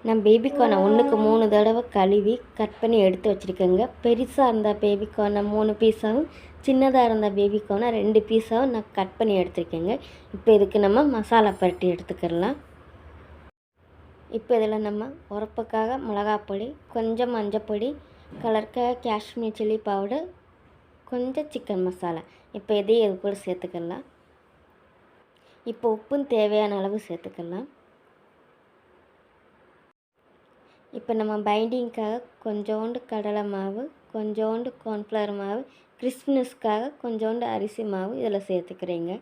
நான் பேபிகார்னை 1க்கு 3 தடவை கழுவி கட் பண்ணி எடுத்து வச்சுருக்கேங்க. பெருசாக இருந்தால் பேபிகார்னை 3 பீஸாகவும், சின்னதாக இருந்தால் பேபிகார்னை 2 பீஸாகவும் நான் கட் பண்ணி எடுத்துருக்கேங்க. இப்போ இதுக்கு நம்ம மசாலா பரட்டி எடுத்துக்கிடலாம். இப்போ இதில் நம்ம உரப்புக்காக மிளகாப்பொடி, கொஞ்சம் மஞ்சப்பொடி, கலருக்காக காஷ்மீர் சில்லி பவுடர், கொஞ்சம் சிக்கன் மசாலா, இப்போ இதையும் இது கூட சேர்த்துக்கலாம். இப்போ உப்பும் தேவையான அளவு சேர்த்துக்கலாம். இப்போ நம்ம பைண்டிங்க்காக கொஞ்சோண்டு கடலை மாவு, கொஞ்சோண்டு கார்ன்ஃப்ளவர் மாவு, கிறிஸ்பினஸ்க்காக கொஞ்சோண்டு அரிசி மாவு இதில் சேர்த்துக்கிறேங்க.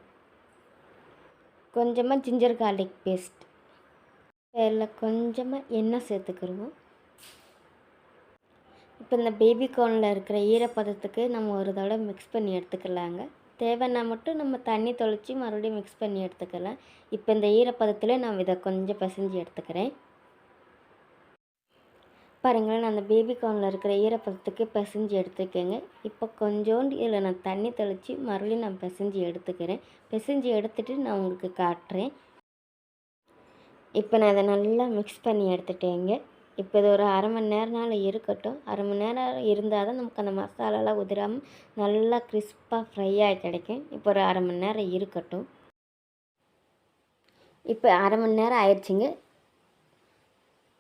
கொஞ்சமாக ஜிஞ்சர் கார்லிக் பேஸ்ட், இதில் கொஞ்சமாக எண்ணெய் சேர்த்துக்கிடுவோம். இப்போ இந்த பேபிகார்னில் இருக்கிற ஈரப்பதத்துக்கு நம்ம ஒரு தடவை மிக்ஸ் பண்ணி எடுத்துக்கலாங்க. தேவைன்னா மட்டும் நம்ம தண்ணி தொளித்து மறுபடியும் மிக்ஸ் பண்ணி எடுத்துக்கலாம். இப்போ இந்த ஈரப்பதத்தில் நான் இதை கொஞ்சம் பிசைஞ்சு எடுத்துக்கிறேன். பாருங்களேன், நான் அந்த பேபிகார்னில் இருக்கிற ஈரப்பதத்துக்கு பிசைஞ்சு எடுத்துக்கேங்க. இப்போ கொஞ்சோண்டு இதில் நான் தண்ணி தெளித்து மறுபடியும் நான் பிசைஞ்சு எடுத்துக்கிறேன். பிசைஞ்சு எடுத்துகிட்டு நான் உங்களுக்கு காட்டுறேன். இப்போ நான் இதை நல்லா மிக்ஸ் பண்ணி எடுத்துட்டேங்க. இப்போ இது ஒரு அரை மணி நேரம்னால இருக்கட்டும். அரை மணி நேரம் இருந்தால் தான் நமக்கு அந்த மசாலாலாம் உதிராமல் நல்லா கிறிஸ்பாக ஃப்ரையாக கிடைக்கும். இப்போ ஒரு அரை மணி நேரம் இருக்கட்டும். இப்போ அரை மணி நேரம் ஆயிடுச்சுங்க.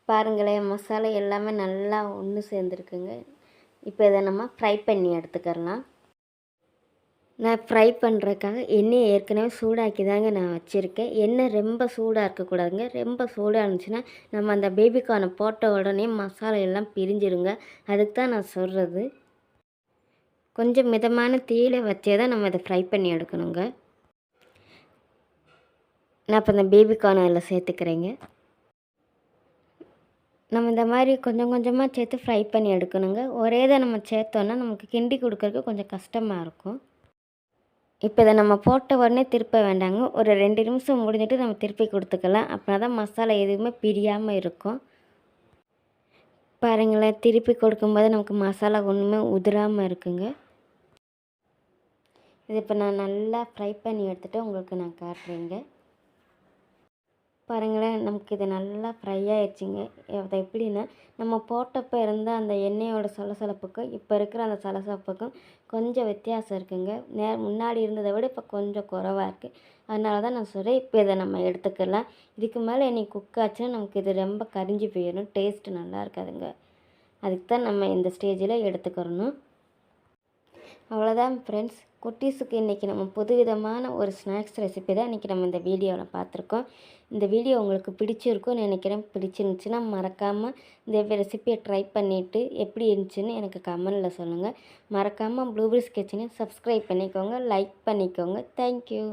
பாருங்களேன், மசாலா எல்லாமே நல்லா ஒன்று சேர்ந்துருக்குங்க. இப்போ இதை நம்ம ஃப்ரை பண்ணி எடுத்துக்கிறலாம். நான் ஃப்ரை பண்ணுறதுக்காக எண்ணெயை ஏற்கனவே சூடாக்கி தாங்க நான் வச்சுருக்கேன். எண்ணெய் ரொம்ப சூடாக இருக்கக்கூடாதுங்க. ரொம்ப சூடாக இருந்துச்சுன்னா நம்ம அந்த பேபிகார்னை போட்ட உடனே மசாலா எல்லாம் பிரிஞ்சிருங்க. அதுக்கு தான் நான் சொல்கிறது. கொஞ்சம் மிதமான தீயில வச்சே தான் நம்ம இதை ஃப்ரை பண்ணி எடுக்கணுங்க. நான் இப்போ இந்த பேபிகார்னை அதில் சேர்த்துக்கிறேங்க. நம்ம இந்த மாதிரி கொஞ்சம் கொஞ்சமாக சேர்த்து ஃப்ரை பண்ணி எடுக்கணுங்க. ஒரே இதை நம்ம சேர்த்தோன்னா நமக்கு கிண்டி கொடுக்கறதுக்கு கொஞ்சம் கஷ்டமாக இருக்கும். இப்போ இதை நம்ம போட்ட உடனே திருப்ப வேண்டாங்க. ஒரு 2 நிமிஷம் முடிஞ்சிட்டு நம்ம திருப்பி கொடுத்துக்கலாம். அப்படின்னா தான் மசாலா எதுவுமே பிரியாமல் இருக்கும். பாருங்களேன், திருப்பி கொடுக்கும்போது நமக்கு மசாலா ஒன்றுமே உதிராமல் இருக்குங்க. இது இப்போ நான் நல்லா ஃப்ரை பண்ணி எடுத்துகிட்டு உங்களுக்கு நான் காட்டுறேங்க. பாருங்களேன், நமக்கு இது நல்லா ஃப்ரை ஆகிடுச்சிங்க. அதை எப்படின்னா, நம்ம போட்டப்போ இருந்த அந்த எண்ணெயோட சலசலப்புக்கும் இப்போ இருக்கிற அந்த சலசலப்புக்கும் கொஞ்சம் வித்தியாசம் இருக்குங்க. முன்னாடி இருந்ததை விட இப்போ கொஞ்சம் குறைவாக இருக்குது. அதனால தான் நான் சொல்கிறேன், இப்போ இதை நம்ம எடுத்துக்கலாம். இதுக்கு மேலே என்னை குக் ஆச்சுன்னா நமக்கு இது ரொம்ப கரிஞ்சு போயிடும், டேஸ்ட்டு நல்லா இருக்காதுங்க. அதுக்கு தான் நம்ம இந்த ஸ்டேஜில் எடுத்துக்கிறணும். அவ்வளோதான் ஃப்ரெண்ட்ஸ். குட்டீஸுக்கு இன்றைக்கி நம்ம புதுவிதமான ஒரு ஸ்நாக்ஸ் ரெசிபி தான் இன்றைக்கி நம்ம இந்த வீடியோவில் பார்த்துருக்கோம். இந்த வீடியோ உங்களுக்கு பிடிச்சிருக்கும்னு நினைக்கிறேன். பிடிச்சிருந்துச்சுன்னா மறக்காமல் இந்த ரெசிபியை ட்ரை பண்ணிவிட்டு எப்படி இருந்துச்சுன்னு எனக்கு கமெண்டில் சொல்லுங்கள். மறக்காமல் ப்ளூபெர்ரிஸ் கிச்சனை சப்ஸ்கிரைப் பண்ணிக்கோங்க, லைக் பண்ணிக்கோங்க. தேங்க்யூ.